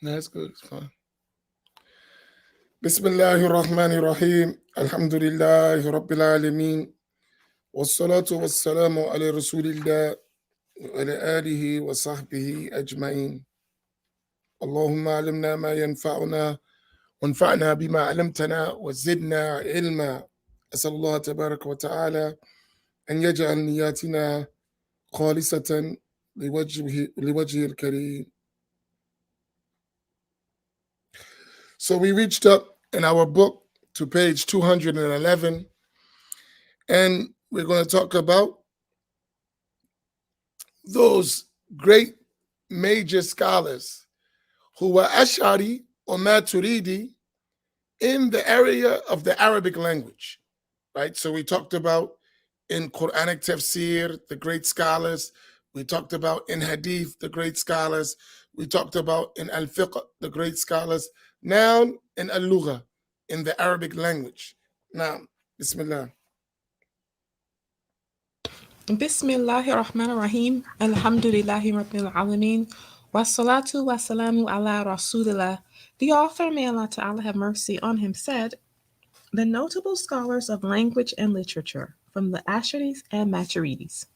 That's good. It's fine. Bismillahir Rahmanir Rahim. Alhamdulillahi Rabbil Alameen. Wassalatu wassalamu ala Rasulillah wa ala alihi wa sahbihi ajma'in. Allahumma alimna ma yanfa'una وانفعنا بما علمتنا وزدنا علما. أسأل الله تبارك وتعالى أن يجعل نياتنا خالصة لوجهه الكريم. So we reached up in our book to page 211, and we're going to talk about those great major scholars who were Ash'ari or Maturidi in the area of the Arabic language, right? So we talked about in Quranic tafsir, the great scholars. We talked about in hadith, the great scholars. We talked about in al-fiqh, the great scholars. Now in al-lugha, in the Arabic language. Now, bismillah. Bismillahir Rahmanir Rahim. Alhamdulillahi Rabbil Alameen. Wassalatu wassalamu ala Rasulillah. The author, may Allah Ta'ala have mercy on him, said, the notable scholars of language and literature from the Ash'aris and Maturidis.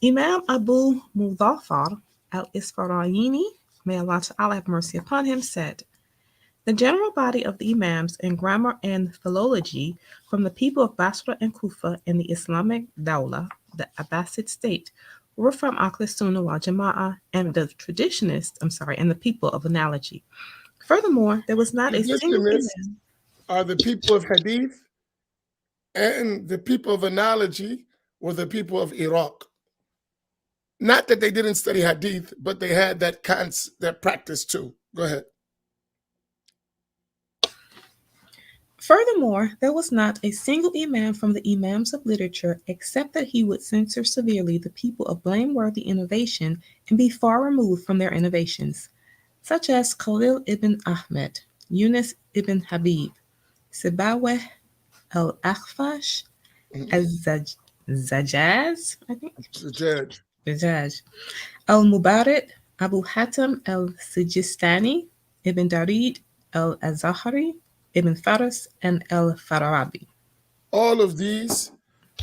Imam Abu Muzaffar al-Isfarayini, may Allah Ta'ala have mercy upon him, said, the general body of the Imams in grammar and philology from the people of Basra and Kufa in the Islamic Dawla, the Abbasid state, were from Ahl Al-Sunna wal Jama'ah and the traditionists, and the people of analogy. Furthermore, there was not a single Imam. Are the people of hadith, and the people of analogy were the people of Iraq. Not that they didn't study hadith, but they had that practice too. Go ahead. Furthermore, there was not a single imam from the imams of literature except that he would censure severely the people of blameworthy innovation and be far removed from their innovations, such as Khalil ibn Ahmed, Yunus ibn Habib, Sibaweh al-Akhfash, Zajaz, I think? Zajaj. Al-Mubarak, Abu Hatim al-Sijistani, Ibn Darid al-Azahari, Ibn Faras, and al-Farabi. All of these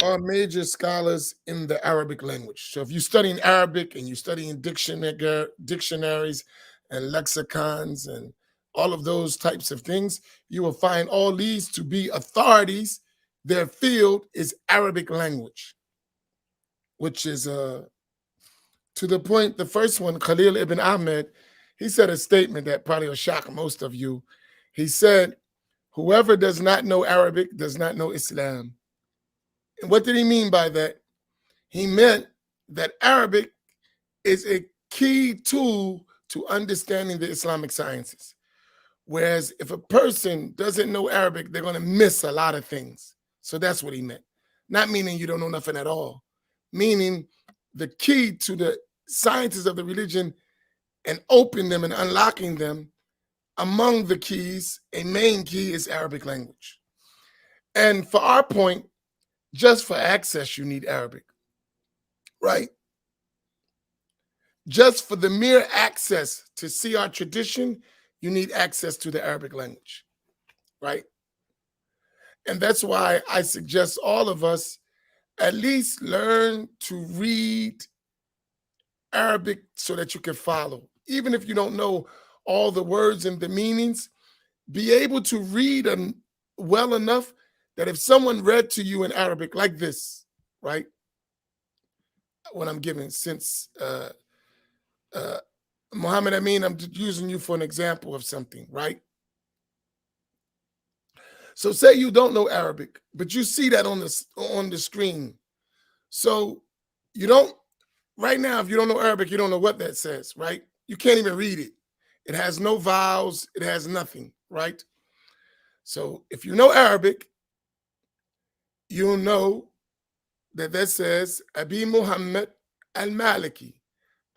are major scholars in the Arabic language. So if you're studying Arabic and you're studying dictionaries and lexicons and all of those types of things, you will find all these to be authorities. Their field is Arabic language, which is to the point. The first one, Khalil ibn Ahmed, he said a statement that probably will shock most of you. He said, whoever does not know Arabic does not know Islam. And what did he mean by that? He meant that Arabic is a key tool to understanding the Islamic sciences. Whereas if a person doesn't know Arabic, they're going to miss a lot of things. So that's what he meant. Not meaning you don't know nothing at all. Meaning the key to the sciences of the religion and opening them and unlocking them, among the keys, a main key is Arabic language. And for our point, just for access, you need Arabic, right? Just for the mere access to see our tradition, you need access to the Arabic language, right? And that's why I suggest all of us at least learn to read Arabic so that you can follow. Even if you don't know all the words and the meanings, be able to read them well enough that if someone read to you in Arabic like this, right? What I'm giving, since Muhammad Amin, I'm using you for an example of something, right? So say you don't know Arabic, but you see that on the screen. So you don't, right now, if you don't know Arabic, you don't know what that says, right? You can't even read it. It has no vowels. It has nothing, right? So if you know Arabic, you'll know that says, Abi Muhammad al-Maliki,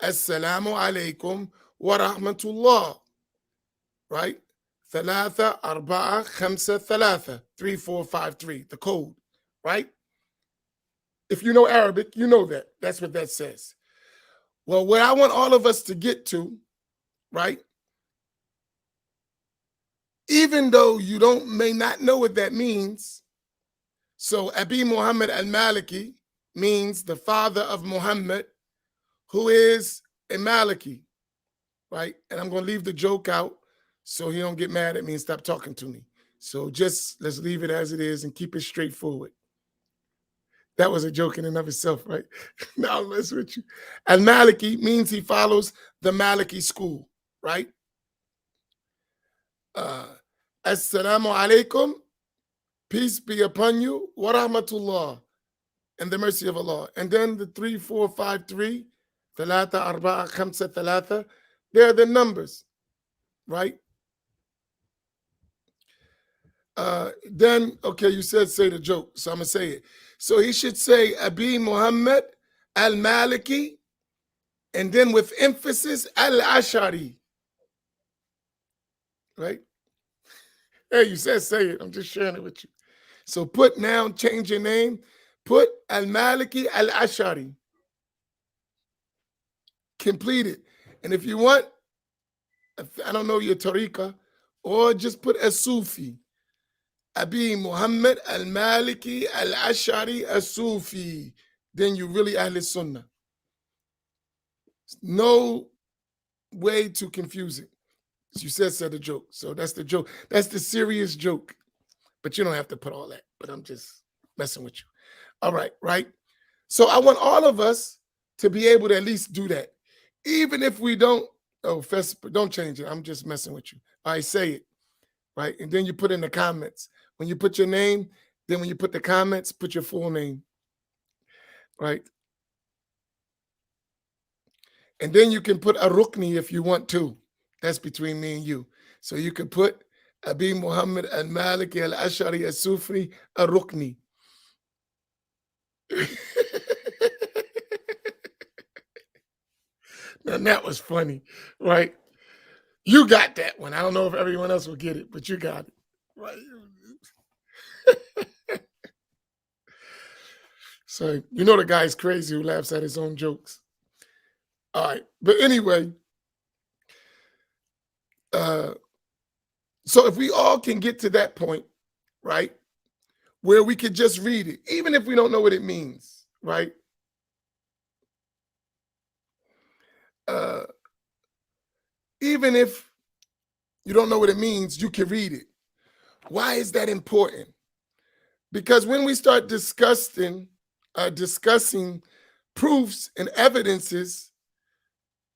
Assalamu alaikum wa rahmatullah, right? Thalatha, arba'a, khamsa, thalatha, 3, 4, 5, 3, the code, right? If you know Arabic, you know that. That's what that says. Well, where I want all of us to get to, right, even though you may not know what that means. So Abi Muhammad al-Maliki means the father of Muhammad, who is a Maliki, right? And I'm going to leave the joke out so he don't get mad at me and stop talking to me. So just let's leave it as it is and keep it straightforward. That was a joke in and of itself, right? Now I'll mess with you. Al-Maliki means he follows the Maliki school, right? Assalamu alaikum, peace be upon you, wa rahmatullah, and the mercy of Allah. And then the 3, 4, 5, 3, thalatha, arba'a, khamsa, thalatha, they're the numbers, right? Then, okay, you said say the joke, so I'm going to say it. So he should say Abi Muhammad al-Maliki, and then with emphasis, al-Ashari, right? Hey, you said say it. I'm just sharing it with you. So put now, change your name, put al-Maliki al-Ashari. Complete it. And if you want, I don't know your tariqah, or just put a Sufi. Abi Muhammad al-Maliki al-Ashari as-Sufi. Then you really Ahl Al-Sunna. No way to confuse it. You said a joke. So that's the joke. That's the serious joke. But you don't have to put all that. But I'm just messing with you. All right, right? So I want all of us to be able to at least do that. Even if we don't, don't change it. I'm just messing with you. All right, say it. Right? And then you put in the comments. When you put your name, then when you put the comments, put your full name. Right? And then you can put a rukni if you want to. That's between me and you. So you can put Abi Muhammad al-Maliki al-Ashari al-Sufri al-Rukni. Now that was funny, right? You got that one. I don't know if everyone else will get it, but you got it. Right? So you know the guy's crazy who laughs at his own jokes. All right. But anyway, so if we all can get to that point, right, where we could just read it, even if we don't know what it means, right? Even if you don't know what it means, you can read it. Why is that important? Because when we start discussing proofs and evidences,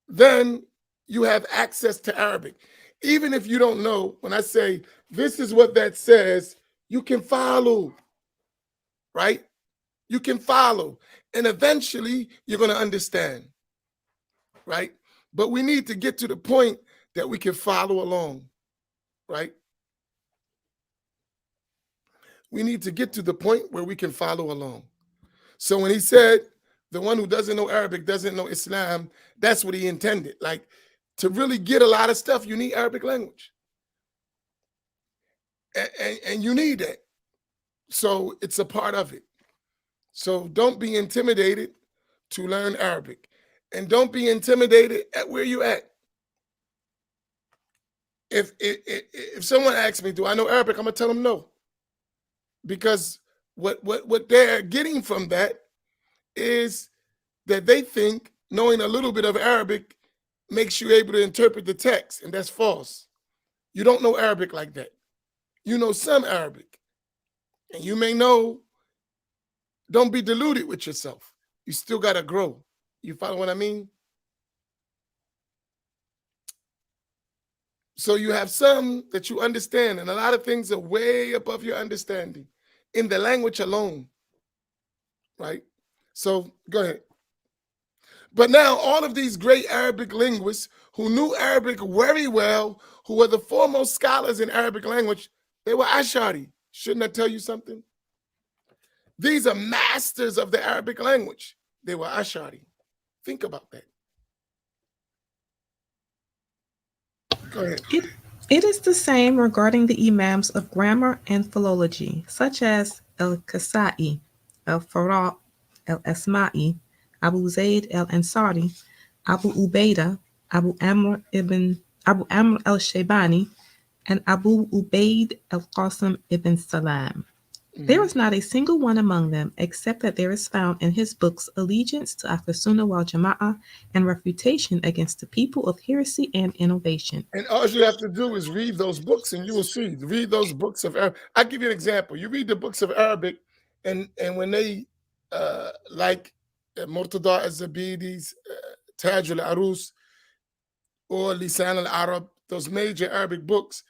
then you have access to Arabic. Even if you don't know, when I say this is what that says, you can follow, right? You can follow. And eventually you're going to understand, right? But we need to get to the point that we can follow along, right? We need to get to the point where we can follow along. So when he said, the one who doesn't know Arabic doesn't know Islam, that's what he intended. Like, to really get a lot of stuff, you need Arabic language. And you need that. So it's a part of it. So don't be intimidated to learn Arabic. And don't be intimidated at where you're at. If someone asks me, do I know Arabic? I'm going to tell them no. Because what they're getting from that is that they think knowing a little bit of Arabic makes you able to interpret the text, and that's false. You don't know Arabic like that. You know some Arabic, and you may know, don't be deluded with yourself. You still got to grow. You follow what I mean? So you have some that you understand, and a lot of things are way above your understanding in the language alone, right? So go ahead. But now all of these great Arabic linguists who knew Arabic very well, who were the foremost scholars in Arabic language, they were Ash'ari. Shouldn't I tell you something? These are masters of the Arabic language. They were Ash'ari. Think about that. Go ahead. It is the same regarding the imams of grammar and philology, such as Al-Kasai, Al-Farra, Al-Asma'i, Abu Zayd al-Ansari, Abu Ubaidah, Abu Amr al-Shaybani, and Abu Ubaid al-Qasim ibn Salam. There is not a single one among them except that there is found in his books allegiance to Ahl Al-Sunna wal Jama'ah and refutation against the people of heresy and innovation. And all you have to do is read those books and you will see. Read those books of Arabic. I'll give you an example. You read the books of Arabic, and when they, like Murtada al-Zabidi's Taj al-Arus or Lisan al-Arab, those major Arabic books,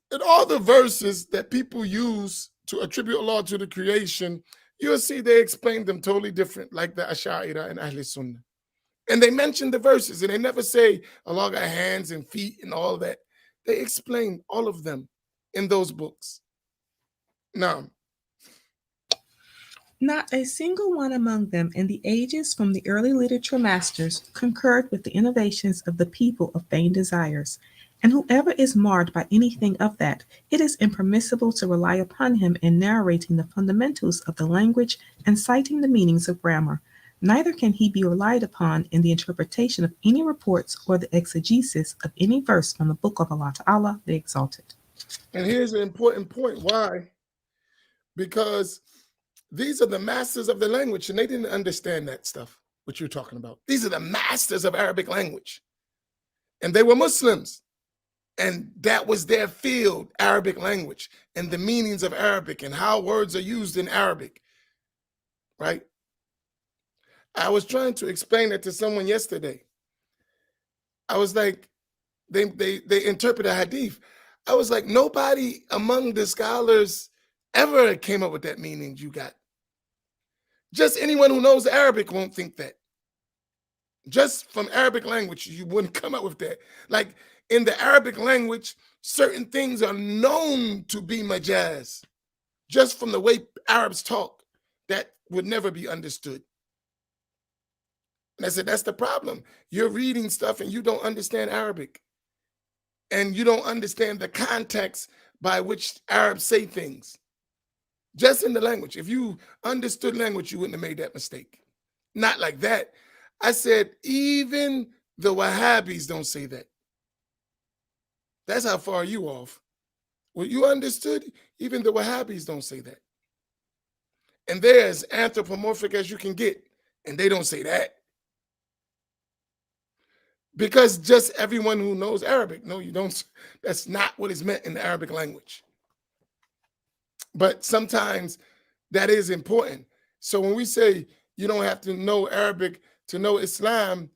and all the verses that people use to attribute Allah to the creation, you'll see they explain them totally different, like the Ash'ira and Ahl Al-Sunna. And they mention the verses, and they never say Allah got hands and feet and all that. They explain all of them in those books. Now, not a single one among them in the ages from the early literature masters concurred with the innovations of the people of vain desires. And whoever is marred by anything of that, it is impermissible to rely upon him in narrating the fundamentals of the language and citing the meanings of grammar. Neither can he be relied upon in the interpretation of any reports or the exegesis of any verse from the book of Allah Ta'ala, the Exalted. And here's an important point. Why? Because these are the masters of the language, and they didn't understand that stuff, what you're talking about. These are the masters of Arabic language. And they were Muslims. And that was their field, Arabic language, and the meanings of Arabic and how words are used in Arabic, right? I was trying to explain it to someone yesterday. I was like, they interpret a hadith. I was like, nobody among the scholars ever came up with that meaning you got. Just anyone who knows Arabic won't think that. Just from Arabic language, you wouldn't come up with that. Like in the Arabic language, certain things are known to be majaz. Just from the way Arabs talk, that would never be understood. And I said, that's the problem. You're reading stuff and you don't understand Arabic. And you don't understand the context by which Arabs say things. Just in the language. If you understood language, you wouldn't have made that mistake. Not like that. I said, even the Wahhabis don't say that. That's how far you off. Well, you understood, even the Wahhabis don't say that. And they're as anthropomorphic as you can get. And they don't say that. Because just everyone who knows Arabic, no, you don't. That's not what is meant in the Arabic language. But sometimes that is important. So when we say you don't have to know Arabic to know Islam,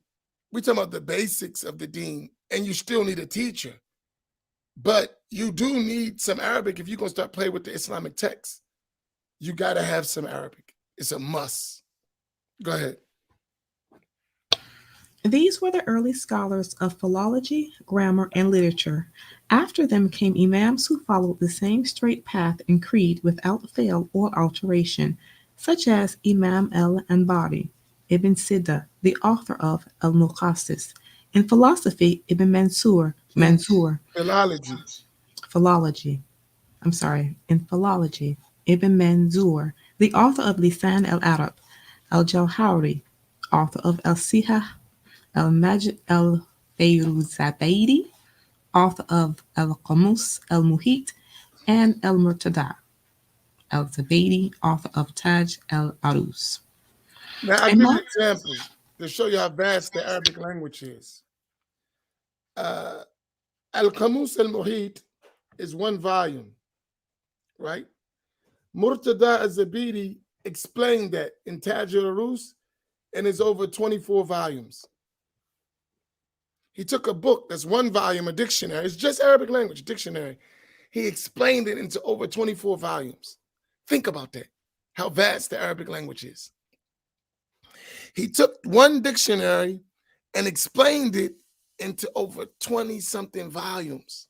we're talking about the basics of the deen, and you still need a teacher. But you do need some Arabic if you're going to start playing with the Islamic text. You got to have some Arabic. It's a must. Go ahead. These were the early scholars of philology, grammar, and literature. After them came imams who followed the same straight path and creed without fail or alteration, such as Imam al-Anbari, Ibn Sida, the author of Al-Muqassis. In philosophy, Ibn Mansur, Philology. In philology, Ibn Manzur, the author of Lisan al-Arab, al-Jawhari, author of al-Sihah, al-Majid al-Fayruzabaidi, author of al-Qamus al-Muhit, and al-Murtada al-Zabaidi, author of Taj al-Arus. Now, I'll give you an example to show you how vast the Arabic language is. Al-Qamus al-Muhit is one volume, right? Murtada al-Zabidi explained that in Taj al-Arus, and it's over 24 volumes. He took a book that's one volume, a dictionary. It's just Arabic language, dictionary. He explained it into over 24 volumes. Think about that, how vast the Arabic language is. He took one dictionary and explained it into over 20-something volumes.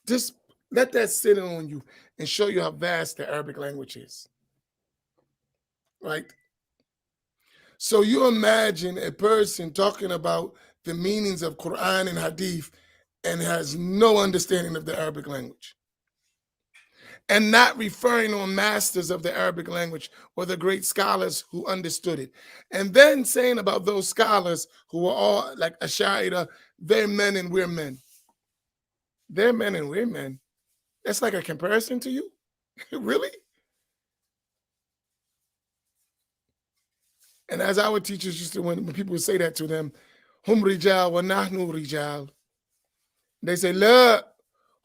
Just let that sit on you and show you how vast the Arabic language is. Right? So you imagine a person talking about the meanings of Quran and Hadith and has no understanding of the Arabic language. and not referring on masters of the Arabic language or the great scholars who understood it. And then saying about those scholars who were all like Ash'ari, they're men and we're men. They're men and we're men. That's like a comparison to you? Really? And as our teachers used to, when people would say that to them, hum rijal wa nahnu rijal. They say, la,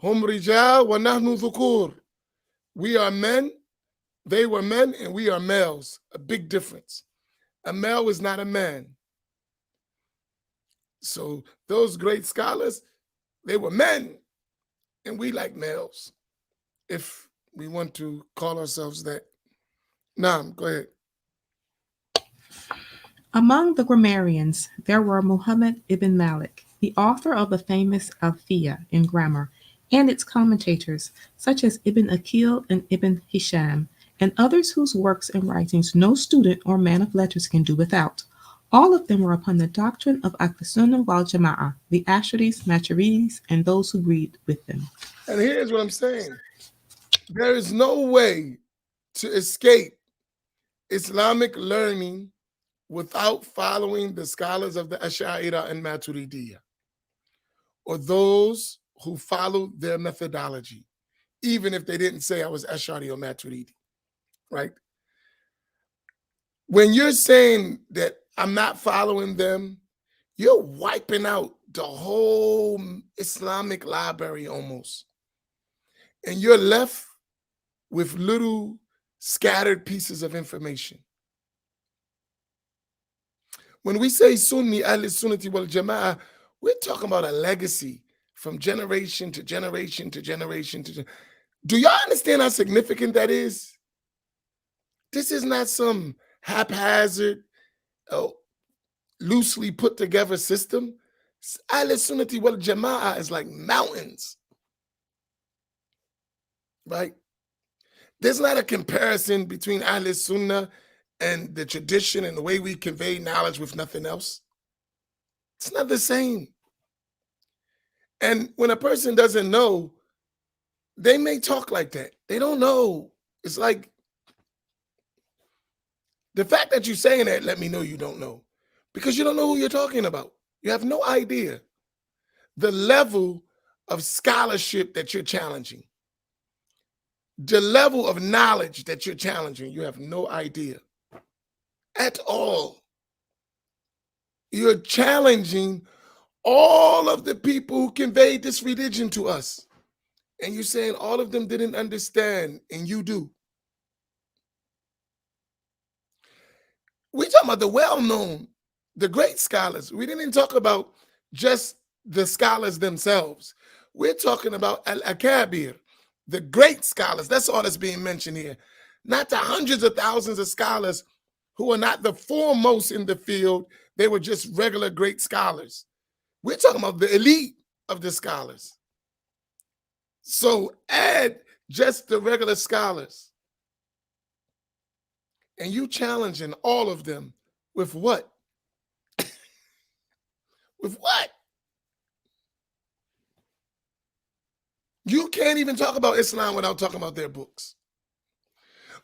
hum rijal wa nahnu dhukur. We are men, they were men, and we are males. A big difference. A male is not a man. So those great scholars, they were men, and we like males, if we want to call ourselves that. Naam, go ahead. Among the grammarians, there were Muhammad ibn Malik, the author of the famous Alfiya in grammar, and its commentators, such as Ibn Akil and Ibn Hisham, and others whose works and writings no student or man of letters can do without. All of them were upon the doctrine of Ahl Al-Sunna wal Jama'ah, the Asharis, Maturidis, and those who agreed with them. And here's what I'm saying. There is no way to escape Islamic learning without following the scholars of the Ash'ari and Maturidiyya, or those who followed their methodology, even if they didn't say I was Ash'ari or Maturidi, right? When you're saying that I'm not following them, you're wiping out the whole Islamic library almost. And you're left with little scattered pieces of information. When we say Sunni, Ahl Sunnati wal Jama'ah, we're talking about a legacy from generation to generation to generation to generation. Do y'all understand how significant that is? This is not some haphazard, loosely put together system. Ahl Sunnati wal Jama'ah is like mountains, right? There's not a comparison between Ahl Sunnah and the tradition and the way we convey knowledge with nothing else. It's not the same. And when a person doesn't know, they may talk like that. They don't know. It's like the fact that you're saying that let me know you don't know, because you don't know who you're talking about. You have no idea the level of scholarship that you're challenging, the level of knowledge that you're challenging. You have no idea at all. You're challenging all of the people who conveyed this religion to us. And you're saying all of them didn't understand, and you do. We're talking about the well-known, the great scholars. We didn't talk about just the scholars themselves. We're talking about Al-Akabir, the great scholars. That's all that's being mentioned here. Not the hundreds of thousands of scholars who are not the foremost in the field. They were just regular great scholars. We're talking about the elite of the scholars. So add just the regular scholars, and you challenging all of them with what? With what? You can't even talk about Islam without talking about their books.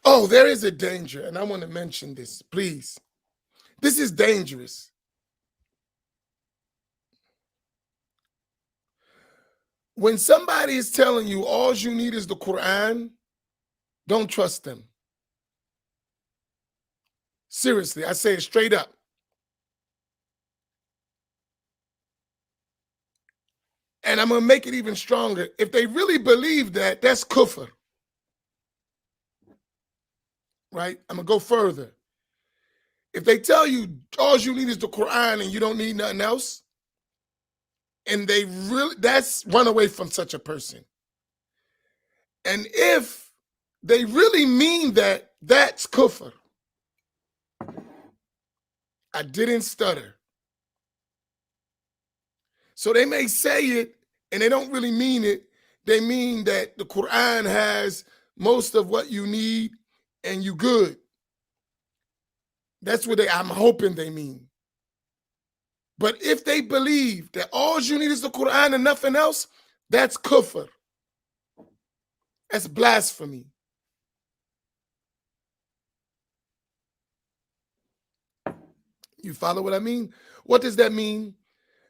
Oh, there is a danger, and I want to mention this, please. This is dangerous. When somebody is telling you all you need is the Quran, don't trust them. Seriously, I say it straight up. And I'm going to make it even stronger. If they really believe that, that's kufr. Right? I'm going to go further. If they tell you all you need is the Quran and you don't need nothing else, and they really, that's run away from such a person. And if they really mean that, that's kufr. I didn't stutter. So they may say it and they don't really mean it. They mean that the Quran has most of what you need and you good. That's what I'm hoping they mean. But if they believe that all you need is the Quran and nothing else, that's kufr. That's blasphemy. You follow what I mean? What does that mean?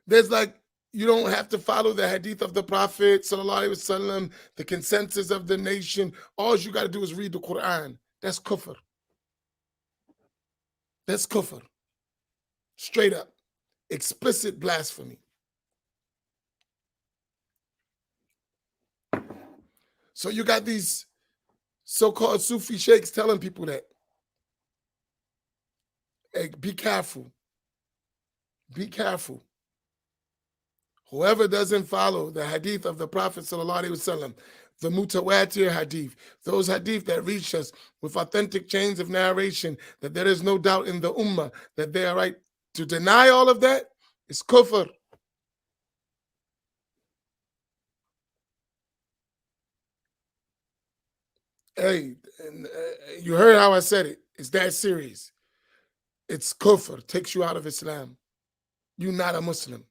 There's like, you don't have to follow the hadith of the Prophet, sallallahu alaihi wasallam, the consensus of the nation. All you got to do is read the Quran. That's kufr. That's kufr. Straight up. Explicit blasphemy. So you got these so-called Sufi sheikhs telling people that, hey, be careful. Be careful. Whoever doesn't follow the hadith of the Prophet sallallahu alaihi wasallam, the mutawatir hadith, those hadith that reach us with authentic chains of narration, that there is no doubt in the ummah that they are right, to deny all of that is kufr. Hey, you heard how I said it. It's that serious. It's kufr, takes you out of Islam. You're not a Muslim.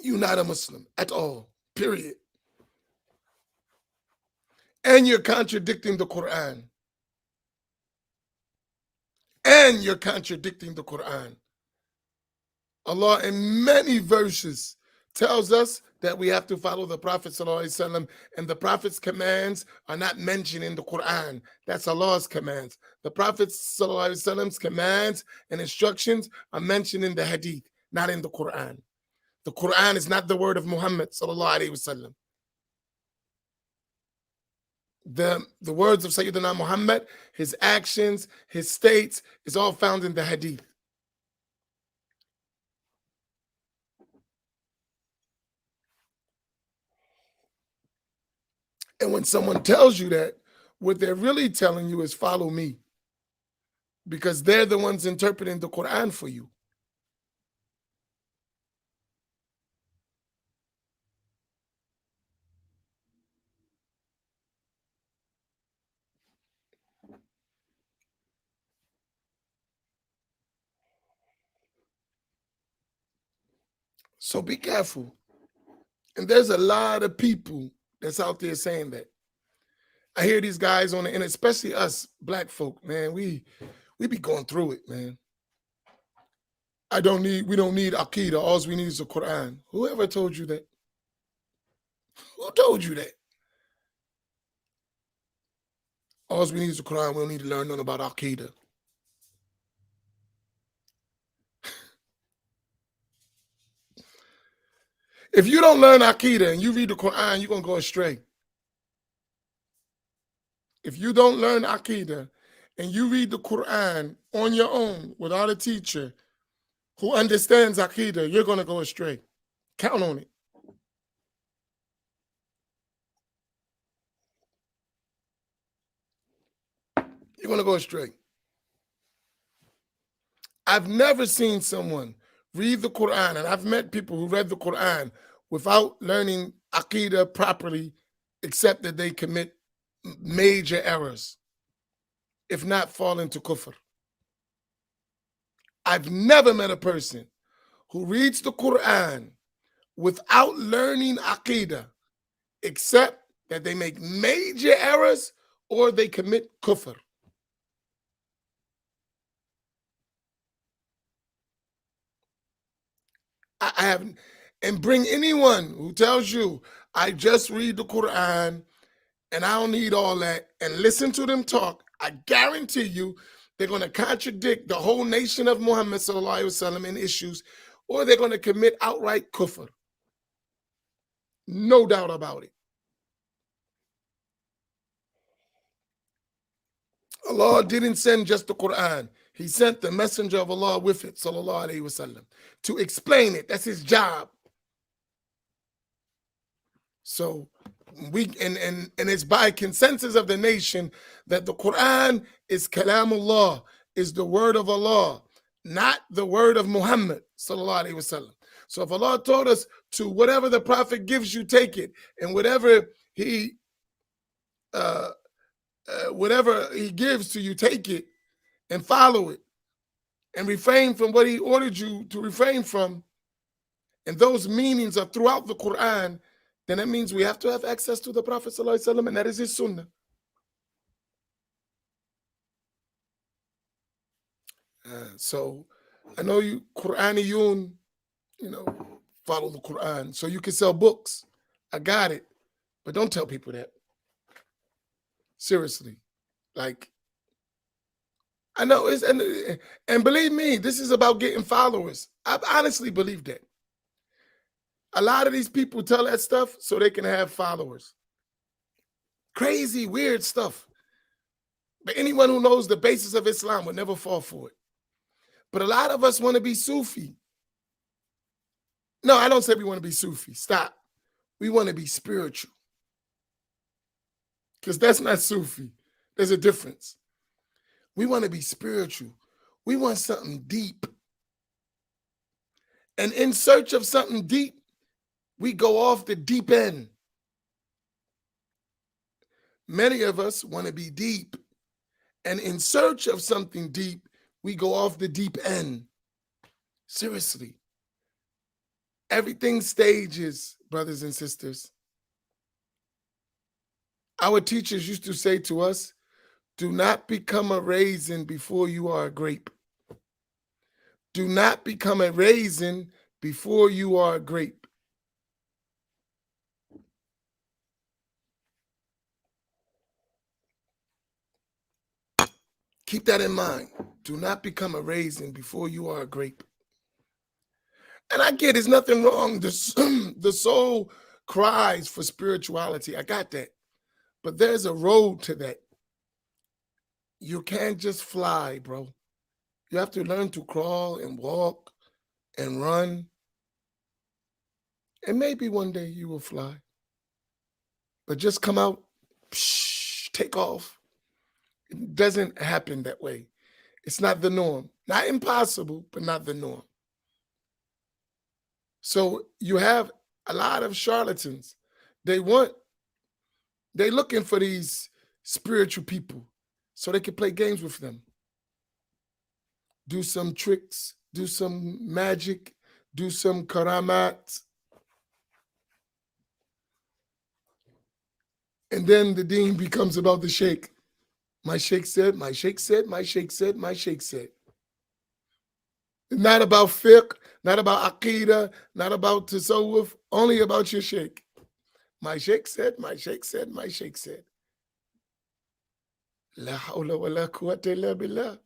You're not a Muslim at all, period. And you're contradicting the Quran. And you're contradicting the Quran. Allah in many verses tells us that we have to follow the Prophet ﷺ, and the Prophet's commands are not mentioned in the Quran. That's Allah's commands. The Prophet ﷺ's commands and instructions are mentioned in the Hadith, not in the Quran. The Quran is not the word of Muhammad ﷺ. The words of Sayyidina Muhammad, his actions, his states, is all found in the Hadith. And when someone tells you that, what they're really telling you is follow me, because they're the ones interpreting the Quran for you. So be careful. And there's a lot of people that's out there saying that. I hear these guys on the internet, especially us black folk, man. We be going through it, man. We don't need Aqidah. All we need is the Quran. Whoever told you that? Who told you that? All we need is the Quran. We don't need to learn nothing about Aqidah. If you don't learn Aqidah and you read the Quran, you're going to go astray. If you don't learn Aqidah and you read the Quran on your own without a teacher who understands Aqidah, you're going to go astray. Count on it. You're going to go astray. I've never seen someone read the Quran, and I've met people who read the Quran without learning Aqidah properly, except that they commit major errors, if not fall into kufr. I've never met a person who reads the Quran without learning Aqidah, except that they make major errors or they commit kufr. I haven't, and bring anyone who tells you, I just read the Quran and I don't need all that, and listen to them talk, I guarantee you they're going to contradict the whole nation of Muhammad sallallahu alaihi wasallam in issues, or they're going to commit outright kufr. No doubt about it. Allah didn't send just the Quran. He sent the messenger of Allah with it, sallallahu alaihi wasallam, to explain it. That's his job. So and it's by consensus of the nation that the Quran is kalamullah, is the word of Allah, not the word of Muhammad sallallahu alaihi wasallam. So if Allah told us to whatever the Prophet gives you, take it, and whatever he gives to you, take it and follow it. and refrain from what he ordered you to refrain from, and those meanings are throughout the Quran, then that means we have to have access to the Prophet ﷺ, and that is his sunnah. So I know you Quraniyun, follow the Quran. So you can sell books. I got it. But don't tell people that. Seriously. Like, I know it's and believe me, this is about getting followers. I honestly believe that. A lot of these people tell that stuff so they can have followers. Crazy, weird stuff. But anyone who knows the basis of Islam would never fall for it. But a lot of us want to be Sufi. No, I don't say we want to be Sufi. Stop. We want to be spiritual. Because that's not Sufi. There's a difference. We want to be spiritual. We want something deep. And in search of something deep, we go off the deep end. Many of us want to be deep. And in search of something deep, we go off the deep end. Seriously. Everything stages, brothers and sisters. Our teachers used to say to us, do not become a raisin before you are a grape. Do not become a raisin before you are a grape. Keep that in mind. Do not become a raisin before you are a grape. And I get there's nothing wrong. The soul cries for spirituality. I got that. But there's a road to that. You can't just fly, bro. You have to learn to crawl and walk and run. And maybe one day you will fly. But just come out, take off. It doesn't happen that way. It's not the norm. Not impossible, but not the norm. So you have a lot of charlatans. They're looking for these spiritual people so they can play games with them. Do some tricks, do some magic, do some karamat. And then the deen becomes about the sheikh. My sheikh said, my sheikh said, my sheikh said, my sheikh said. Not about fiqh, not about aqidah, not about tasawwuf, only about your sheikh. My sheikh said, my sheikh said, my sheikh said. La hawla wa la quwwata illa billah.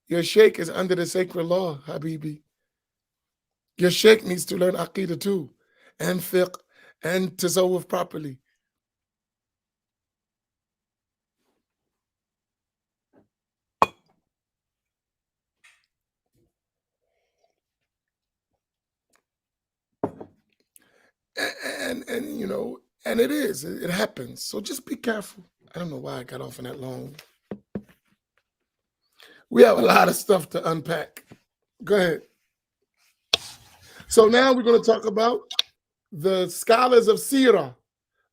Your sheikh is under the sacred law, Habibi. Your sheikh needs to learn aqidah too, and fiqh, and tasawwuf properly. And it happens. So just be careful. I don't know why I got off on that long. We have a lot of stuff to unpack. Go ahead. So now we're going to talk about the scholars of Sirah,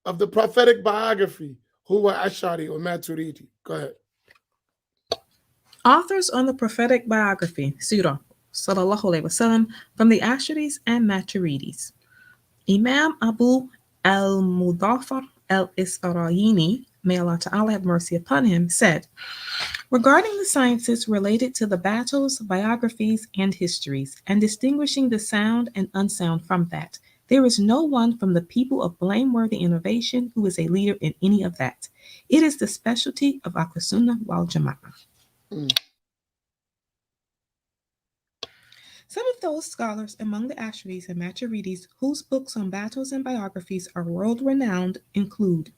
of the prophetic biography, who were Ash'ari or Maturidi. Go ahead. Authors on the prophetic biography, Sirah, sallallahu alaihi wasallam, from the Ash'aris and Maturidis. Imam Abu al-Mudaffar al-Isfarayini, may Allah Ta'ala have mercy upon him, said, regarding the sciences related to the battles, biographies, and histories, and distinguishing the sound and unsound from that, there is no one from the people of blameworthy innovation who is a leader in any of that. It is the specialty of Ahl Al-Sunna wal Jama'ah. Some of those scholars among the Ash'aris and Maturidis whose books on battles and biographies are world-renowned include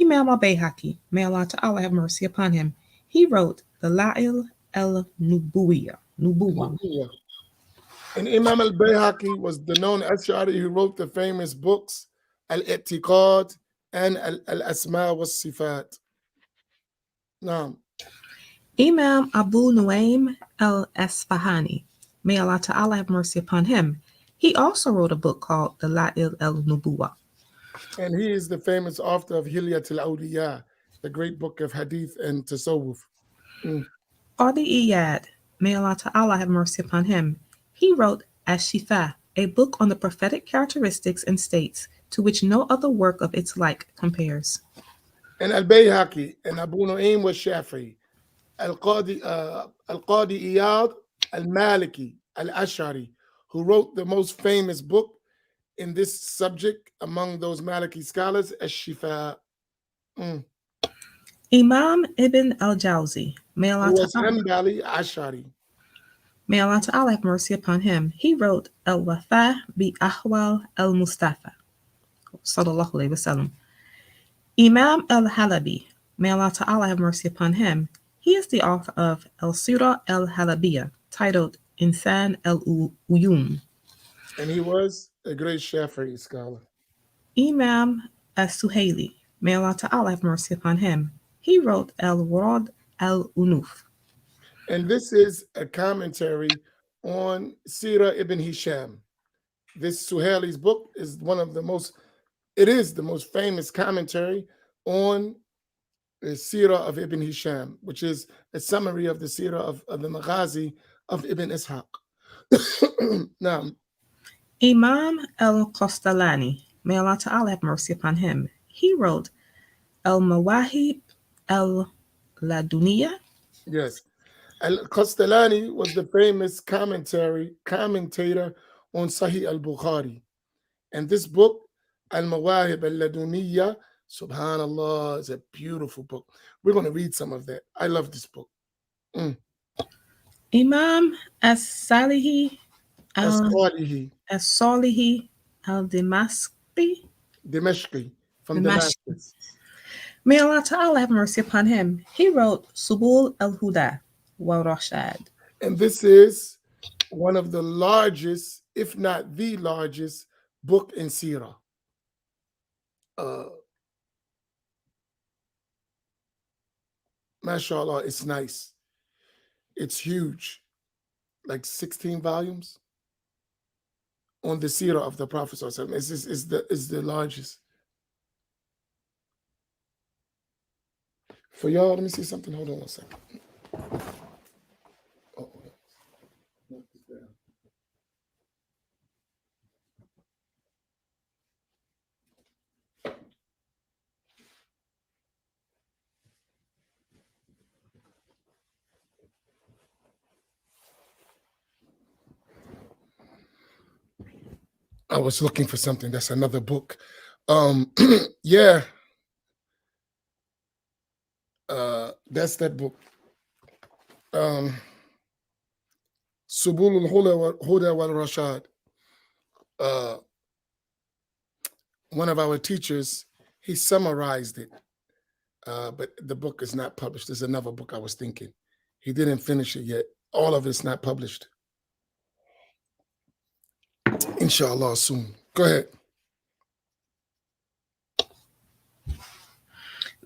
Imam al-Bayhaqi, may Allah Ta'ala have mercy upon him. He wrote the La'il al-Nubuwah. And Imam al-Bayhaqi was the known Ash'ari who wrote the famous books Al-I'tiqad and Al-Asma wa Sifat. Now, Imam Abu Nuaym al-Asfahani, may Allah Ta'ala have mercy upon him. He also wrote a book called the La'il al-Nubuwah. And he is the famous author of Hilyat al-Awliya, the great book of hadith and tasawwuf. Qadi Iyad, may Allah Ta'ala have mercy upon him, he wrote Ash-Shifa, a book on the prophetic characteristics and states to which no other work of its like compares. And Al-Bayhaqi and Abu Nu'aym was Shafi'i. Al-Qadi Iyad Al-Maliki Al-Ash'ari, who wrote the most famous book in this subject among those Maliki scholars, Ash-Shifa. Imam Ibn al-Jawzi, may Who Allah was Ta'ala Hanbali Ash'ari. May Allah Ta'ala have mercy upon him. He wrote Al-Wafa bi Ahwal al-Mustafa. Sallallahu Alaihi Wasallam. Imam al-Halabi, may Allah Ta'ala have mercy upon him. He is the author of Al-Sirah al-Halabiyah, titled Insan al-Uyum. And he was a great Shafi'i scholar. Imam as-Suhaili, may Allah Ta'ala have mercy upon him. He wrote Al-Warad al-Unuf. And this is a commentary on Sirah ibn Hisham. This Suhaili's book is the most famous commentary on the Sirah of Ibn Hisham, which is a summary of the Sirah of the Maghazi of Ibn Ishaq. Now, Imam al-Qastalani, may Allah Ta'ala have mercy upon him. He wrote Al-Mawahib al-Laduniyah. Yes. Al-Qastalani was the famous commentator on Sahih al-Bukhari. And this book, Al-Mawahib al-Laduniyah, subhanallah, is a beautiful book. We're going to read some of that. I love this book. Imam as-Salihi As-Salihi, as-Salihi al-Dimashqi. Dimashqi, from Dimashq. Damascus. May Allah Ta'ala have mercy upon him. He wrote Subul al-Huda wa Rashad. And this is one of the largest, if not the largest, book in Sirah. MashaAllah, it's nice. It's huge, like 16 volumes on the Sirah of the Prophet. It's the largest. For y'all, let me see something. Hold on one second. Oh, I was looking for something. That's another book. Yeah. That's that book. Subul al-Huda wal Rashad. One of our teachers, he summarized it, but the book is not published. There's another book I was thinking. He didn't finish it yet. All of it's not published. Inshallah, soon. Go ahead.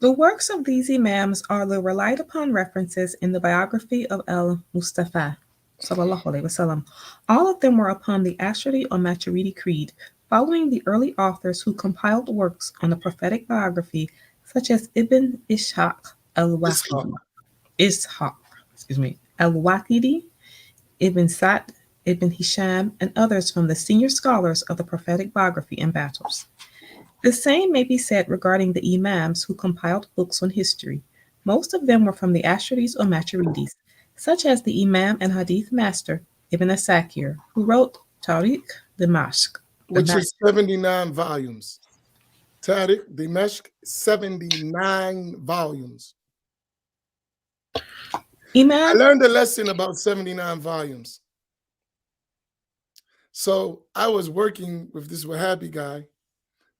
The works of these Imams are the relied upon references in the biography of Al-Mustafa, sallallahu alaihi wasallam. All of them were upon the Ash'ari or Maturidi creed, following the early authors who compiled works on the prophetic biography, such as Ibn Ishaq al-Waqidi, al-Waqidi, Ibn Sa'd, Ibn Hisham, and others from the senior scholars of the prophetic biography and battles. The same may be said regarding the Imams who compiled books on history. Most of them were from the Ash'aris or Maturidis, such as the Imam and Hadith master Ibn Asakir, who wrote Tariq Dimashq, which is 79 volumes. Tariq Dimashq, 79 volumes. I learned a lesson about 79 volumes. So I was working with this Wahhabi guy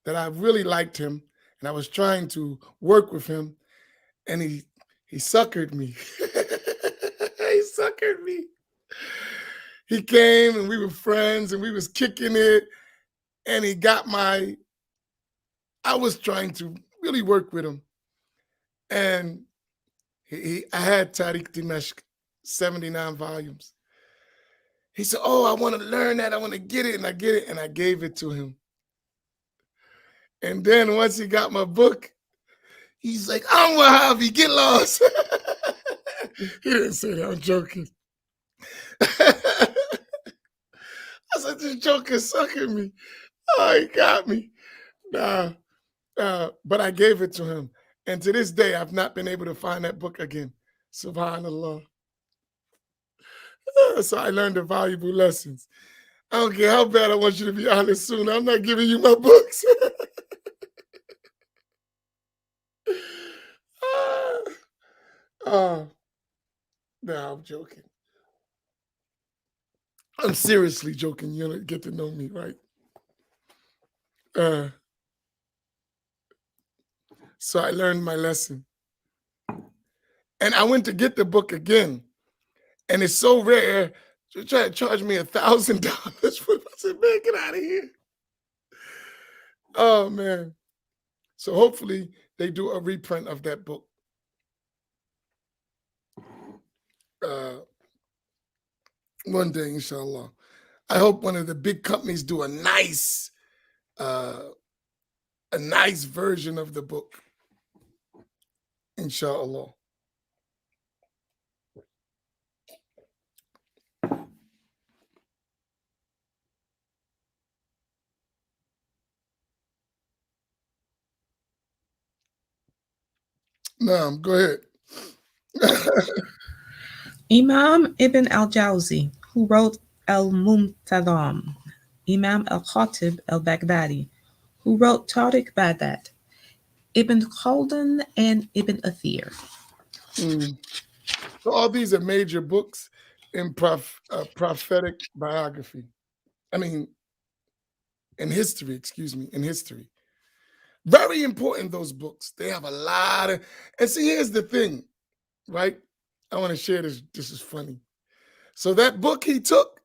that I really liked him, and I was trying to work with him, and he suckered me. He suckered me. He came, and we were friends, and we was kicking it, and he got I was trying to really work with him, and I had Tariq Dimashq, 79 volumes. He said, oh, I want to learn that. I want to get it, and I get it, and I gave it to him. And then once he got my book, he's like, I'm Wahhabi, get lost. He didn't say that, I'm joking. I said, this joker sucking me. Oh, he got me. Nah, but I gave it to him. And to this day, I've not been able to find that book again. Subhanallah. So I learned the valuable lessons. I don't care how bad I want you to be Ahl Al-Sunna. I'm not giving you my books. Oh, no, I'm joking. I'm seriously joking. You don't get to know me, right? Uh, so I learned my lesson. And I went to get the book again. And it's so rare. You try to charge me $1,000 for it. I said, man, get out of here. Oh, man. So hopefully they do a reprint of that book. One day, inshallah. I hope one of the big companies do a nice version of the book. Inshallah. No, go ahead. Imam Ibn al-Jawzi, who wrote Al-Mumtadam. Imam al-Khatib al-Baghdadi, who wrote Tariq Baghdad. Ibn Khaldun and Ibn Athir. So all these are major books in prophetic biography. I mean, in history, excuse me, in history. Very important, those books. They have a lot of, and see, here's the thing, right? I want to share this. This is funny. So that book he took,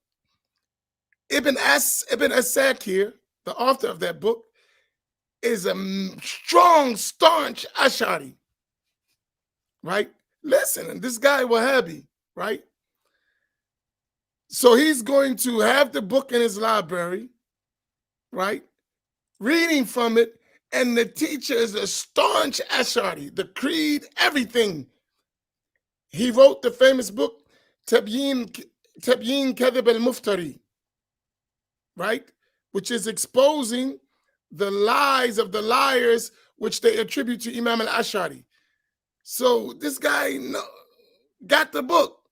Ibn Asakir, the author of that book, is a strong, staunch Ash'ari, right? Listen, and this guy Wahhabi, right? So he's going to have the book in his library, right? Reading from it, and the teacher is a staunch Ash'ari, the creed, everything. He wrote the famous book, Tabyin Kadhib al-Muftari, right? Which is exposing the lies of the liars which they attribute to Imam al-Ash'ari. So this guy got the book,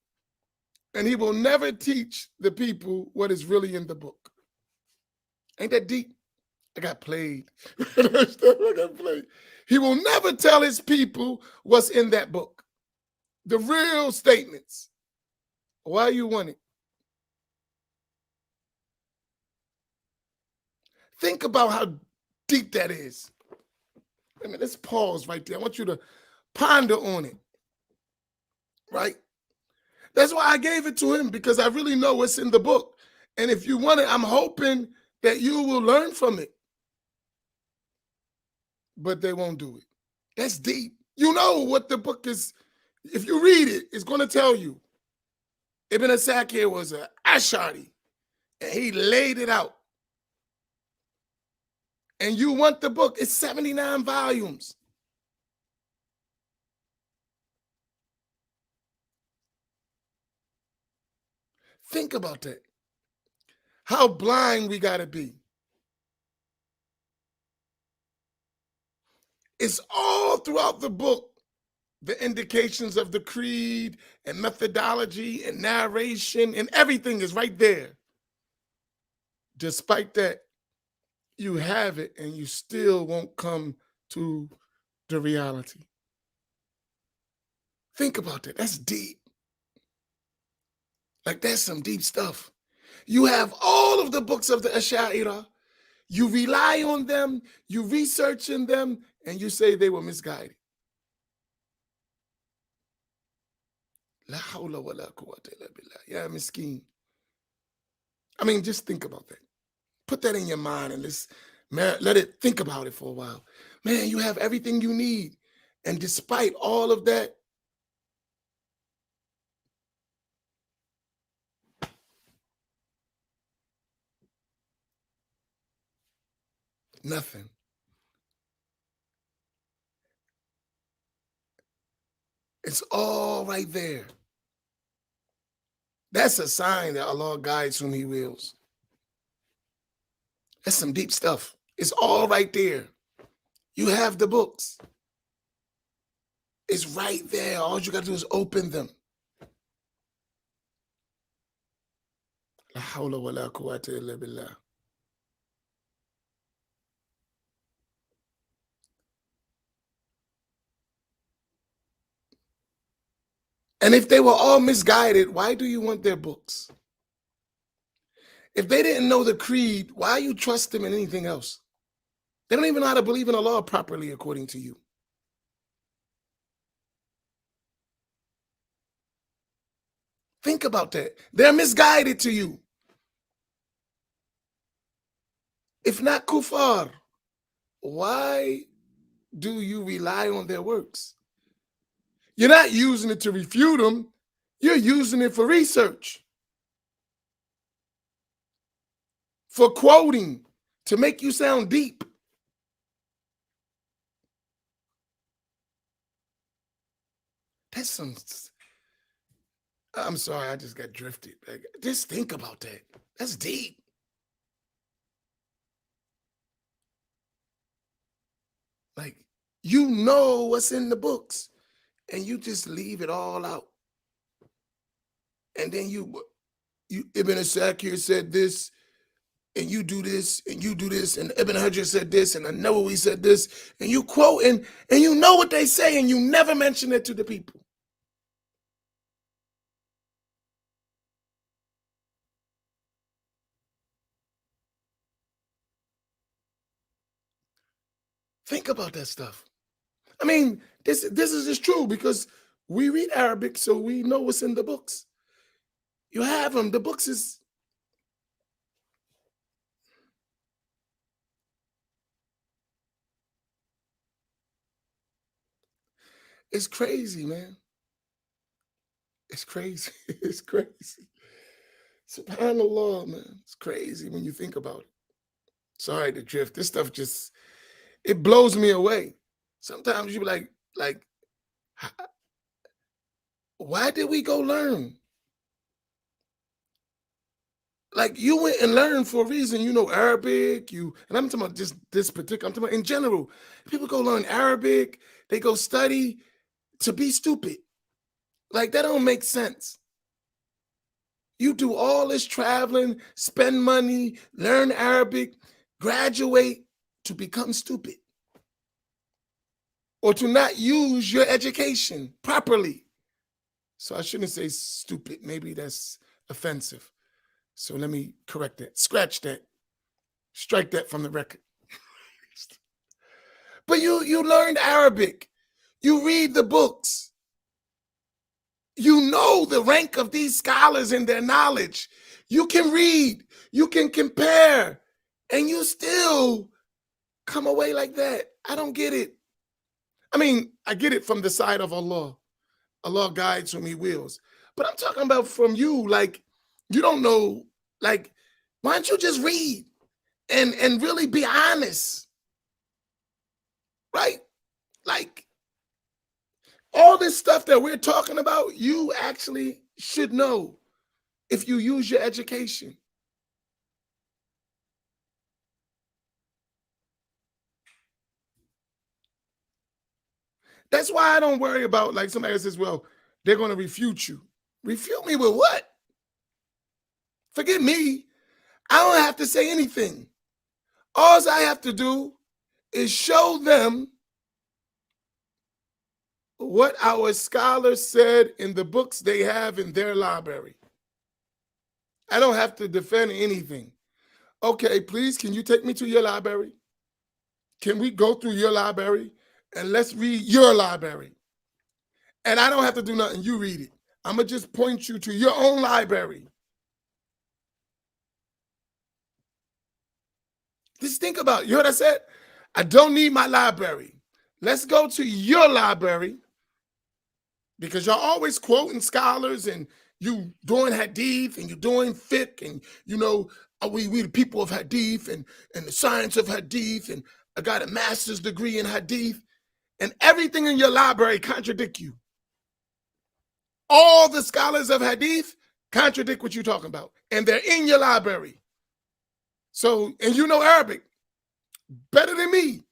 and he will never teach the people what is really in the book. Ain't that deep? I got played. I got played. He will never tell his people what's in that book. The real statements. Why you want it? Think about how deep that is. I mean, let's pause right there. I want you to ponder on it, right? That's why I gave it to him, because I really know what's in the book. And if you want it, I'm hoping that you will learn from it. But they won't do it. That's deep. You know what the book is. If you read it, it's going to tell you. Ibn Asakir was an Ash'ari, and he laid it out. And you want the book, it's 79 volumes. Think about that. How blind we got to be. It's all throughout the book. The indications of the creed and methodology and narration and everything is right there. Despite that, you have it and you still won't come to the reality. Think about that. That's deep. Like, that's some deep stuff. You have all of the books of the Ash'ari. You rely on them, you research in them, and you say they were misguided. La hawla wa la quwwata illa billah. Ya miskeen. I mean, just think about that. Put that in your mind and let it think about it for a while. Man, you have everything you need. And despite all of that, nothing. It's all right there. That's a sign that Allah guides whom He wills. That's some deep stuff. It's all right there. You have the books. It's right there. All you got to do is open them. La hawla wa la quwwata illa billah. And if they were all misguided, why do you want their books? If they didn't know the creed, why you trust them in anything else? They don't even know how to believe in Allah properly according to you. Think about that. They're misguided to you. If not kuffar, why do you rely on their works? You're not using it to refute them. You're using it for research, for quoting, to make you sound deep. That's some... I'm sorry, I just got drifted. Like, just think about that. That's deep. Like, you know what's in the books, and you just leave it all out. And then you Ibn Asakir said this, and you do this, and you do this, and Ibn Hajar said this, and An-Nawawi said this, and you quote, and you know what they say, and you never mention it to the people. Think about that stuff. I mean, this is just true because we read Arabic, so we know what's in the books. You have them. The books is... It's crazy, man. It's crazy. It's crazy. SubhanAllah, man. It's crazy when you think about it. Sorry to drift. This stuff just, it blows me away. Sometimes you be like, why did we go learn? Like, you went and learned for a reason. You know Arabic, and I'm talking about just this particular, I'm talking about in general. People go learn Arabic, they go study to be stupid. Like, that don't make sense. You do all this traveling, spend money, learn Arabic, graduate to become stupid. Or to not use your education properly. So I shouldn't say stupid. Maybe that's offensive. So let me correct that. Scratch that. Strike that from the record. But you learned Arabic. You read the books. You know the rank of these scholars and their knowledge. You can read. You can compare. And you still come away like that. I don't get it. I mean, I get it from the side of Allah. Allah guides whom He wills. But I'm talking about from you, like, you don't know, like, why don't you just read and really be honest? Right? Like, all this stuff that we're talking about, you actually should know if you use your education. That's why I don't worry about, like, somebody says, well, they're going to refute you. Refute me with what? Forget me. I don't have to say anything. All I have to do is show them what our scholars said in the books they have in their library. I don't have to defend anything. Okay, please, can you take me to your library? Can we go through your library and let's read your library? And I don't have to do nothing. You read it. I'm going to just point you to your own library. Just think about it. You heard what I said? I don't need my library. Let's go to your library, because y'all always quoting scholars and you doing hadith and you doing fiqh and, you know, we the people of hadith and the science of hadith, and I got a master's degree in hadith, and everything in your library contradict you. All the scholars of hadith contradict what you're talking about. And they're in your library. So, and you know Arabic better than me.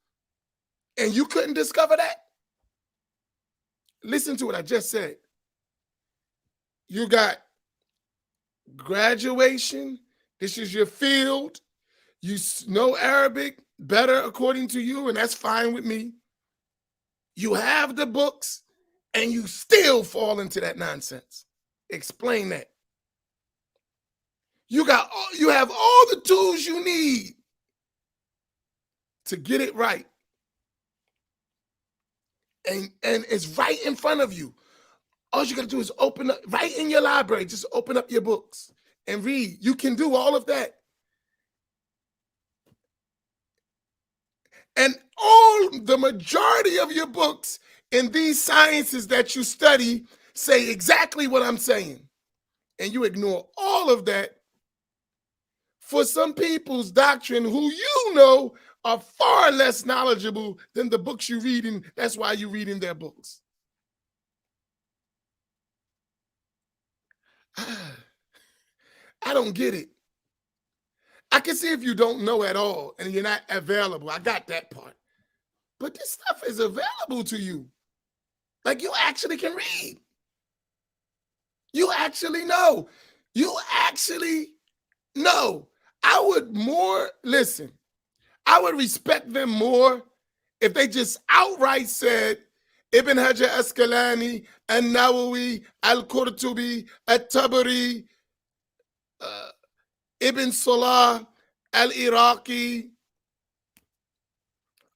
And you couldn't discover that? Listen to what I just said. You got graduation. This is your field. You know Arabic better according to you, and that's fine with me. You have the books, and you still fall into that nonsense. Explain that. You have all the tools you need to get it right. And it's right in front of you. All you got to do is open up, right in your library, just open up your books and read. You can do all of that. And the majority of your books in these sciences that you study say exactly what I'm saying. And you ignore all of that for some people's doctrine who you know are far less knowledgeable than the books you read, and that's why you read in their books. I don't get it. I can see if you don't know at all and you're not available. I got that part. But this stuff is available to you. Like, you actually can read. You actually know. You actually know. I would respect them more if they just outright said, Ibn Hajar Asqalani, An-Nawawi, Al-Qurtubi, At-Tabari, Ibn Salah, Al-Iraqi,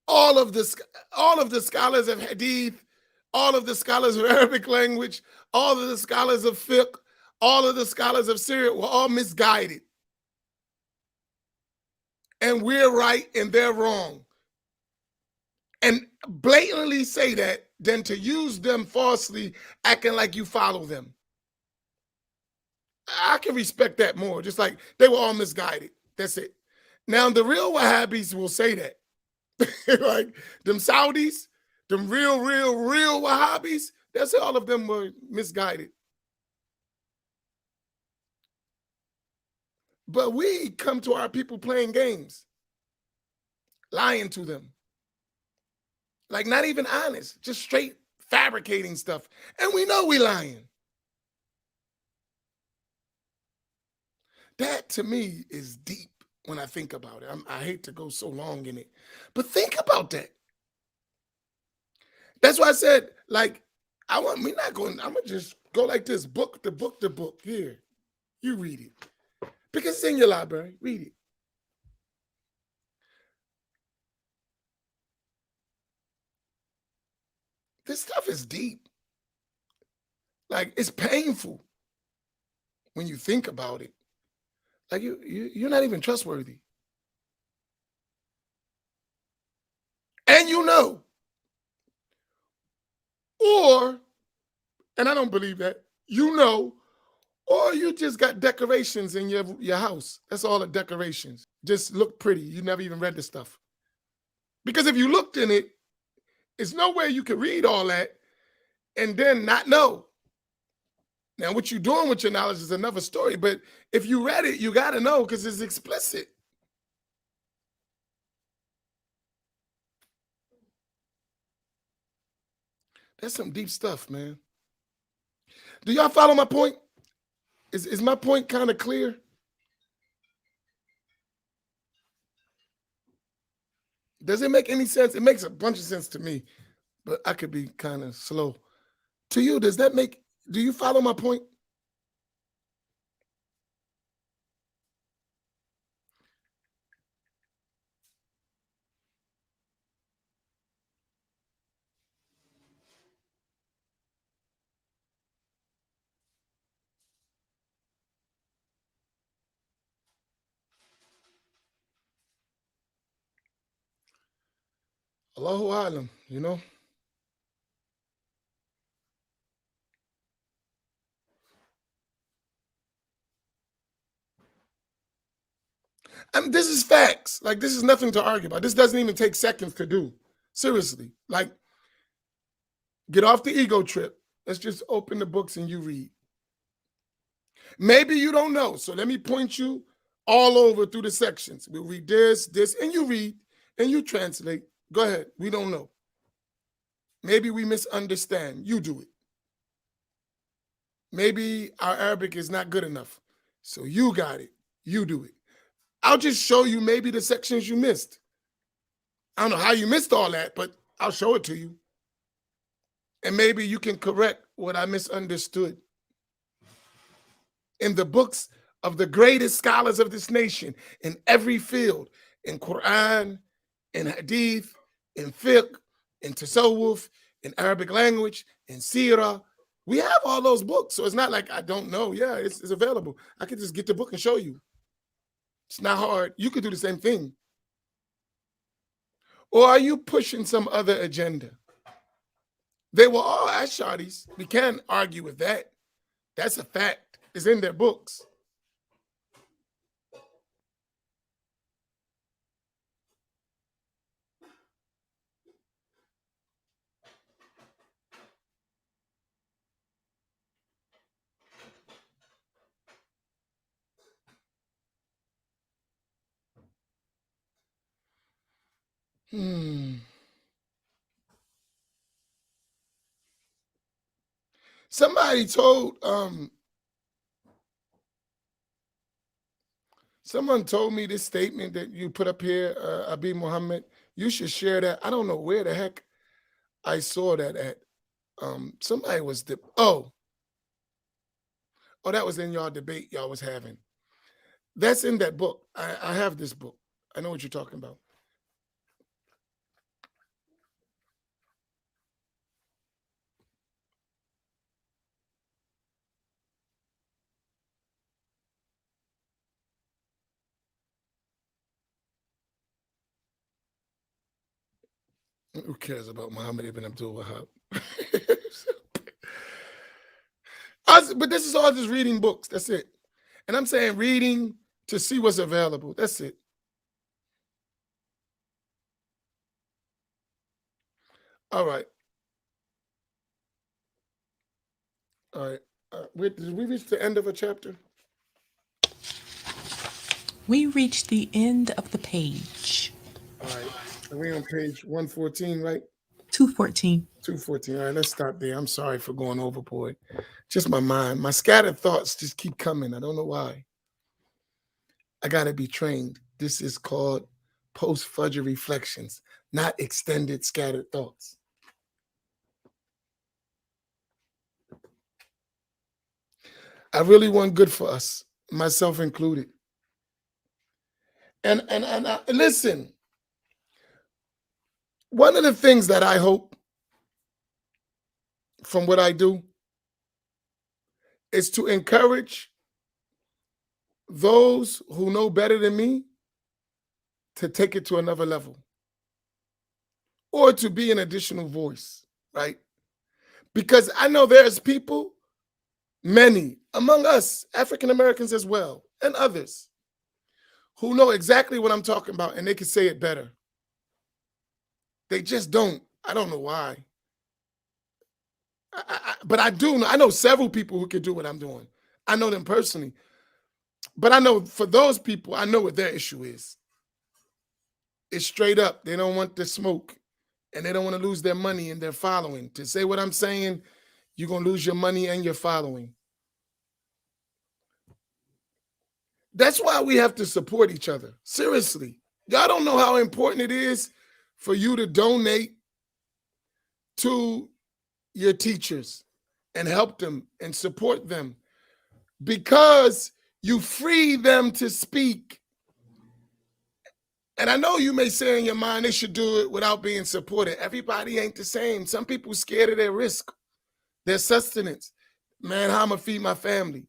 all of the scholars of hadith, all of the scholars of Arabic language, all of the scholars of fiqh, all of the scholars of Syria were all misguided. And we're right and they're wrong. And blatantly say that than to use them falsely, acting like you follow them. I can respect that more. Just like they were all misguided. That's it. Now, the real Wahhabis will say that. Like them Saudis, them real Wahhabis, they'll say all of them were misguided. But we come to our people playing games, lying to them. Like, not even honest, just straight fabricating stuff. And we know we lying. That, to me, is deep when I think about it. I hate to go so long in it. But think about that. That's why I said, like, I'm going to just go like this, book to book. Here, you read it. Because it's in your library. Read it. This stuff is deep. Like, it's painful when you think about it. Like, you're not even trustworthy. And you know. Or, and I don't believe that, you know, or you just got decorations in your house. That's all the decorations. Just look pretty. You never even read the stuff. Because if you looked in it, there's no way you could read all that and then not know. Now, what you're doing with your knowledge is another story, but if you read it, you got to know because it's explicit. That's some deep stuff, man. Do y'all follow my point? Is my point kind of clear? Does it make any sense? It makes a bunch of sense to me, but I could be kind of slow. To you, do you follow my point? Allahu Alam, you know? I mean, this is facts. Like, this is nothing to argue about. This doesn't even take seconds to do. Seriously. Like, get off the ego trip. Let's just open the books and you read. Maybe you don't know. So let me point you all over through the sections. We'll read this, and you read and you translate. Go ahead. We don't know. Maybe we misunderstand. You do it. Maybe our Arabic is not good enough. So you got it. You do it. I'll just show you maybe the sections you missed. I don't know how you missed all that, but I'll show it to you. And maybe you can correct what I misunderstood. In the books of the greatest scholars of this nation, in every field, in Quran, in Hadith, in fiqh, in Tasawwuf, in Arabic language, in Sirah, we have all those books. So it's not like I don't know. Yeah, it's available. I can just get the book and show you. It's not hard. You could do the same thing. Or are you pushing some other agenda? They were all Asharis. We can't argue with that. That's a fact. It's in their books. Somebody told someone told me this statement that you put up here, Abi Muhammad. You should share that. I don't know where the heck I saw that at. Somebody was that was in y'all debate y'all was having. That's in that book. I have this book. I know what you're talking about. Who cares about Muhammad ibn Abdul Wahab? But this is all just reading books. That's it. And I'm saying reading to see what's available. That's it. All right. All right. Did we reach the end of a chapter? We reached the end of the page. All right. Are we on page 114, right? 214. 214. All right, let's stop there. I'm sorry for going overboard. Just my mind. My scattered thoughts just keep coming. I don't know why. I got to be trained. This is called Post-Fajr reflections, not extended scattered thoughts. I really want good for us, myself included. And listen, one of the things that I hope from what I do is to encourage those who know better than me to take it to another level or to be an additional voice, right? Because I know there's people, many among us, African Americans as well, and others, who know exactly what I'm talking about and they can say it better. They just don't. I don't know why. But I do know. I know several people who can do what I'm doing. I know them personally. But I know for those people, I know what their issue is. It's straight up. They don't want the smoke and they don't want to lose their money and their following. To say what I'm saying, you're going to lose your money and your following. That's why we have to support each other. Seriously. Y'all don't know how important it is for you to donate to your teachers and help them and support them because you free them to speak. And I know you may say in your mind they should do it without being supported. Everybody ain't the same. Some people scared of their risk, their sustenance. Man, how I'm going to feed my family?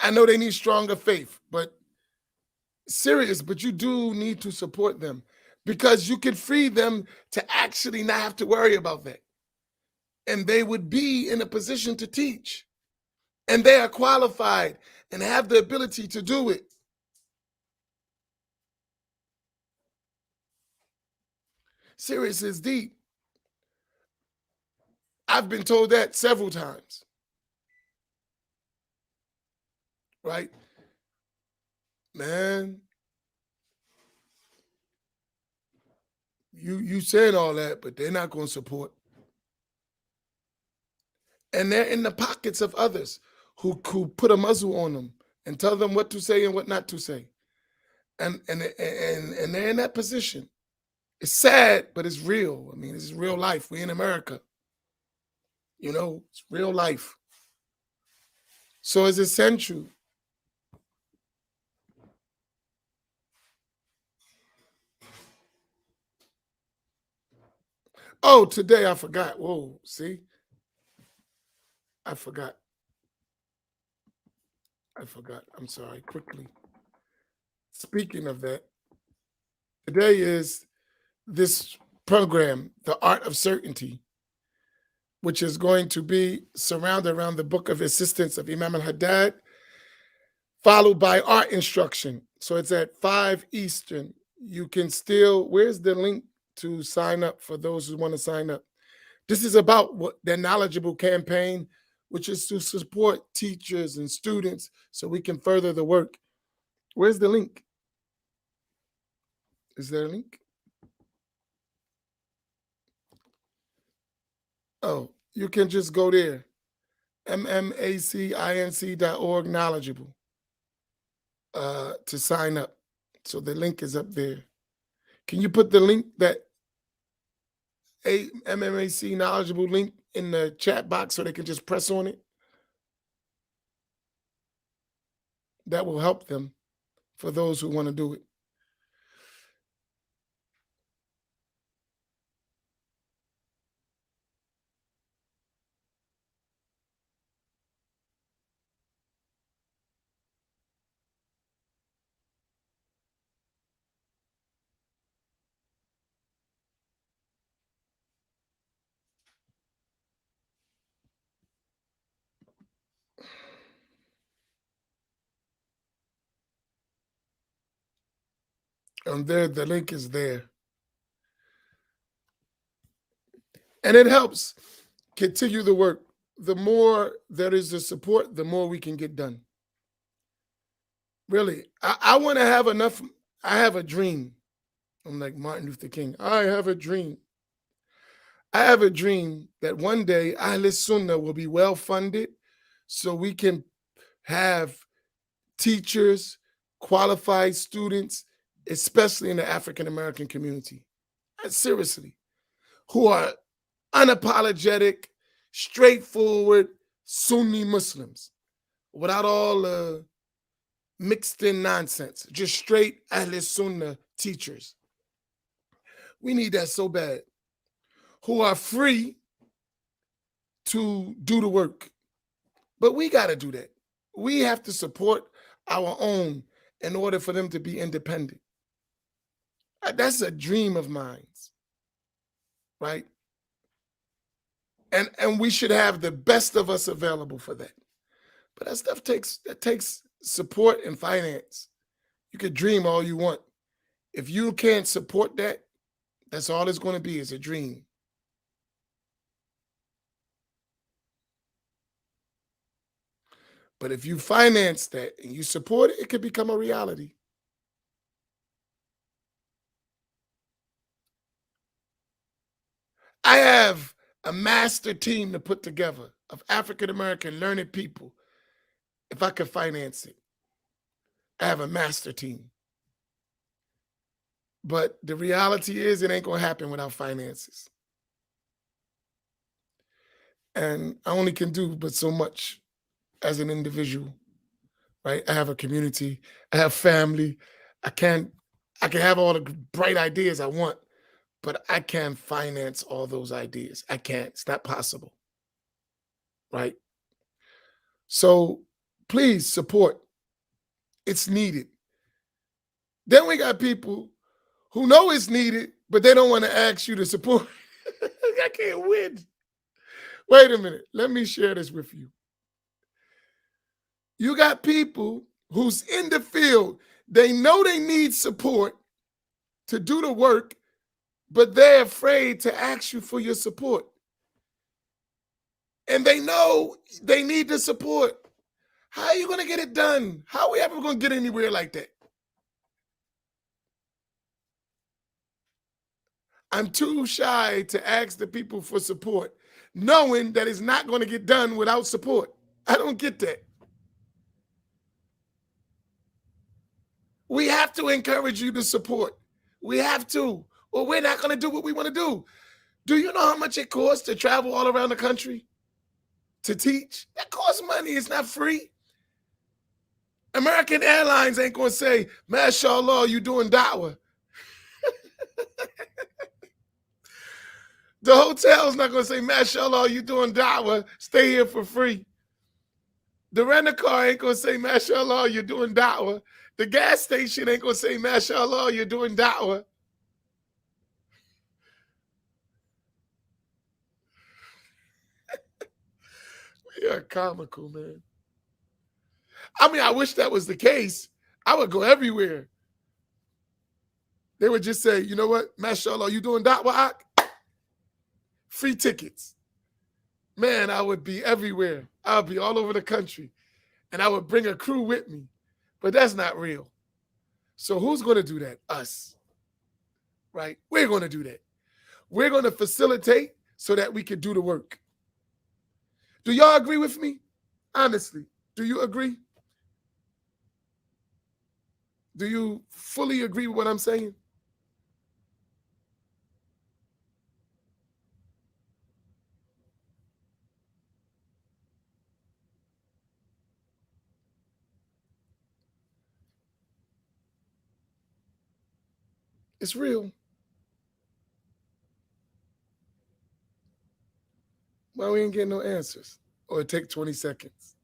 I know they need stronger faith, but serious, but you do need to support them because you can free them to actually not have to worry about that. And they would be in a position to teach. And they are qualified and have the ability to do it. Serious is deep. I've been told that several times. right? Man, you saying all that, but they're not going to support. And they're in the pockets of others who put a muzzle on them and tell them what to say and what not to say. And they're in that position. It's sad, but it's real. I mean, it's real life. We're in America. It's real life. So it's essential. Oh, today I forgot. Whoa, see? I forgot. I'm sorry. Quickly. Speaking of that, today is this program, The Art of Certainty, which is going to be surrounded around the book of assistance of Imam al-Haddad, followed by art instruction. So it's at 5 Eastern. You can still, where's the link to sign up for those who want to sign up? This is about their knowledgeable campaign, which is to support teachers and students so we can further the work. Where's the link? Is there a link? Oh, you can just go there. MMACINC.org knowledgeable to sign up. So the link is up there. Can you put the link, that MMAC knowledgeable link, in the chat box so they can just press on it? That will help them for those who want to do it. And there, the link is there. And it helps continue the work. The more there is the support, the more we can get done. Really, I want to have enough. I have a dream. I'm like Martin Luther King. I have a dream. I have a dream that one day Ahl Al-Sunna will be well funded so we can have teachers, qualified students, especially in the African American community, seriously, who are unapologetic, straightforward Sunni Muslims without all the mixed in nonsense, just straight Ahl Sunnah teachers. We need that so bad, who are free to do the work. But we got to do that. We have to support our own in order for them to be independent. That's a dream of mine, right? And we should have the best of us available for that. But that stuff takes support and finance. You could dream all you want. If you can't support that, that's all it's going to be, is a dream. But if you finance that and you support it, it could become a reality. I have a master team to put together of African-American learned people. If I could finance it, I have a master team. But the reality is it ain't going to happen without finances. And I only can do but so much as an individual, right? I have a community, I have family. I can have all the bright ideas I want, but I can't finance all those ideas. I can't. It's not possible, right? So please support. It's needed. Then we got people who know it's needed, but they don't want to ask you to support. I can't win. Wait a minute. Let me share this with you. You got people who's in the field. They know they need support to do the work, but they're afraid to ask you for your support. And they know they need the support. How are you going to get it done? How are we ever going to get anywhere like that? I'm too shy to ask the people for support, knowing that it's not going to get done without support. I don't get that. We have to encourage you to support. We have to, or we're not going to do what we want to do. Do you know how much it costs to travel all around the country to teach? That costs money. It's not free. American Airlines ain't going to say, mashallah, you doing da'wah. The hotel's not going to say, mashallah, you doing da'wah. Stay here for free. The rent-a-car ain't going to say, mashallah, you're doing da'wah. The gas station ain't going to say, mashallah, you're doing da'wah. We are comical, man. I mean, I wish that was the case. I would go everywhere. They would just say, you know what, mashallah, you doing da'wah? Free tickets. Man, I would be everywhere. I would be all over the country. And I would bring a crew with me. But that's not real. So who's going to do that? Us. Right? We're going to do that. We're going to facilitate so that we can do the work. Do y'all agree with me? Honestly, do you agree? Do you fully agree with what I'm saying? It's real. Why we ain't getting no answers? Or it take 20 seconds.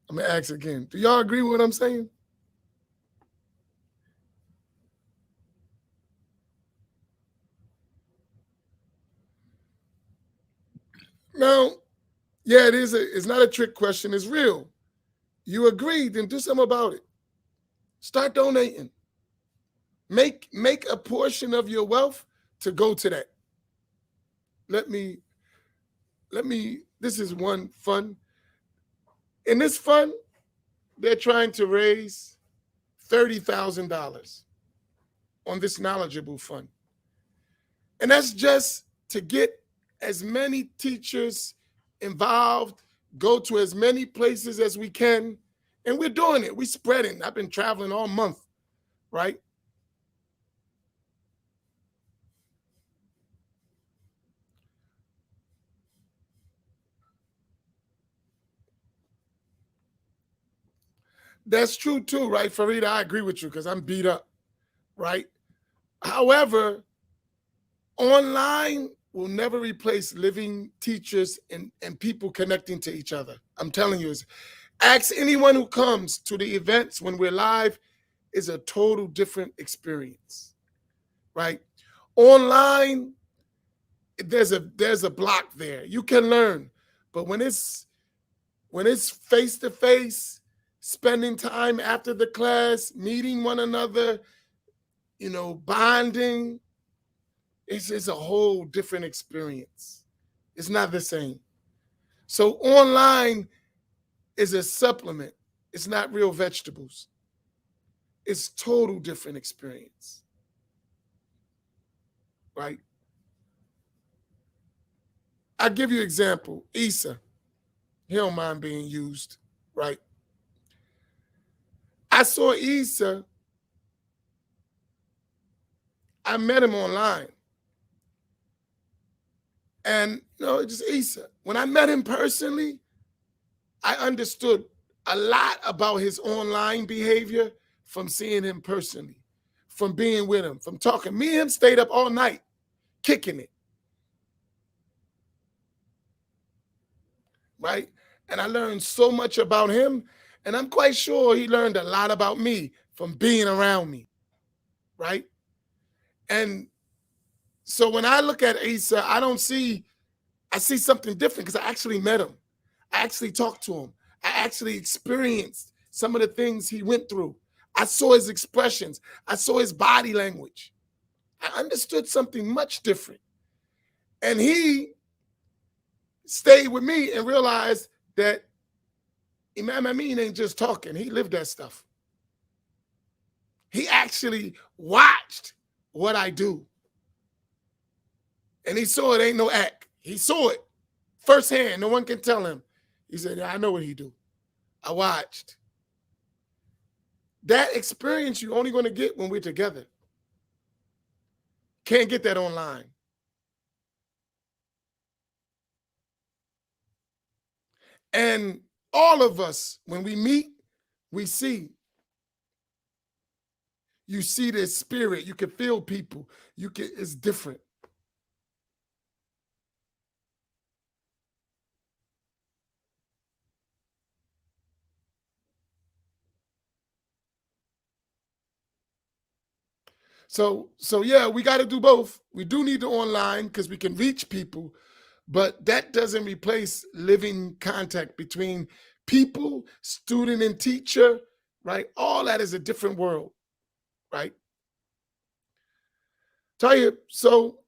I'm going to ask again. Do y'all agree with what I'm saying? Now, yeah, it's not a trick question. It's real. You agree, then do something about it. Start donating. Make a portion of your wealth to go to that. Let me, this is one fund. In this fund, they're trying to raise $30,000 on this knowledgeable fund. And that's just to get as many teachers involved, go to as many places as we can. And we're doing it. We're spreading. I've been traveling all month, right? That's true too, right, Farida? I agree with you because I'm beat up, right? However, online will never replace living teachers and people connecting to each other. I'm telling you, ask anyone who comes to the events when we're live, is a total different experience, right? Online, there's a block there. You can learn, but when it's face to face, spending time after the class, meeting one another, bonding, it's a whole different experience. It's not the same. So online is a supplement. It's not real vegetables. It's total different experience, right? I'll give you an example. Issa, he don't mind being used, right? I saw Issa. I met him online. And, just Issa. When I met him personally, I understood a lot about his online behavior from seeing him personally, from being with him, from talking. Me and him stayed up all night, kicking it. Right? And I learned so much about him. And I'm quite sure he learned a lot about me from being around me. Right? And so when I look at Issa, I see something different because I actually met him. I actually talked to him. I actually experienced some of the things he went through. I saw his expressions. I saw his body language. I understood something much different. And he stayed with me and realized that Imam Amin ain't just talking. He lived that stuff. He actually watched what I do. And he saw it ain't no act. He saw it firsthand. No one can tell him. He said, I know what he do. I watched. That experience you're only going to get when we're together. Can't get that online. And all of us, when we meet, we see. You see their spirit. You can feel people. It's different. So yeah, we got to do both. We do need the online because we can reach people, but that doesn't replace living contact between people, student and teacher, right? All that is a different world, right? Tell you, so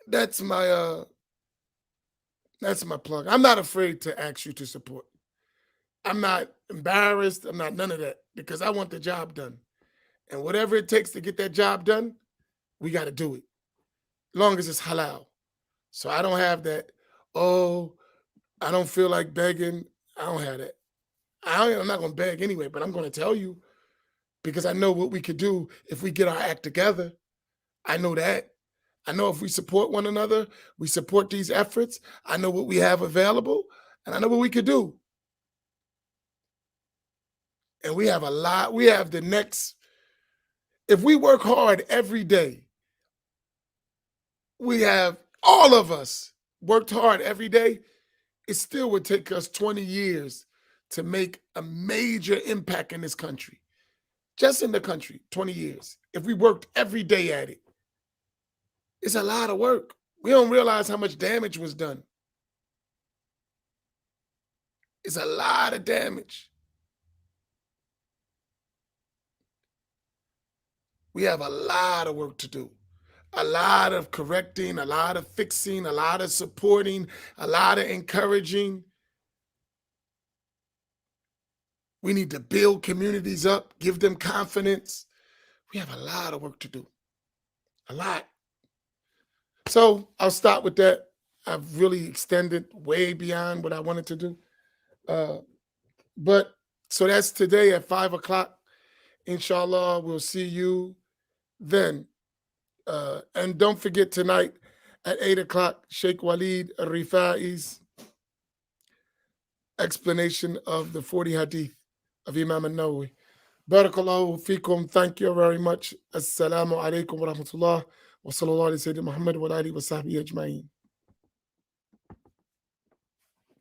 that's my plug. I'm not afraid to ask you to support. I'm not embarrassed. I'm not none of that because I want the job done. And whatever it takes to get that job done, we got to do it. As long as it's halal. So I don't have that, oh, I don't feel like begging. I don't have that. I'm not going to beg anyway, but I'm going to tell you because I know what we could do if we get our act together. I know that. I know if we support one another, we support these efforts. I know what we have available, and I know what we could do. And we have a lot. We have the next, if we work hard every day, we have all of us worked hard every day, it still would take us 20 years to make a major impact in this country. Just in the country, 20 years. If we worked every day at it. It's a lot of work. We don't realize how much damage was done. It's a lot of damage. We have a lot of work to do. A lot of correcting, a lot of fixing, a lot of supporting, a lot of encouraging. We need to build communities up, give them confidence. We have a lot of work to do. A lot. So I'll stop with that. I've really extended way beyond what I wanted to do. But so that's today at 5 o'clock. Inshallah, we'll see you then. And don't forget tonight at 8 o'clock, Sheikh Walid Rifai's explanation of the 40 hadith of Imam al-Nawawi. Barakallahu fikum. Thank you very much. Assalamu alaikum wa rahmatullah. Wa sallallahu alayhi wa sallam Muhammad wa alihi wa sahbihi ajma'in.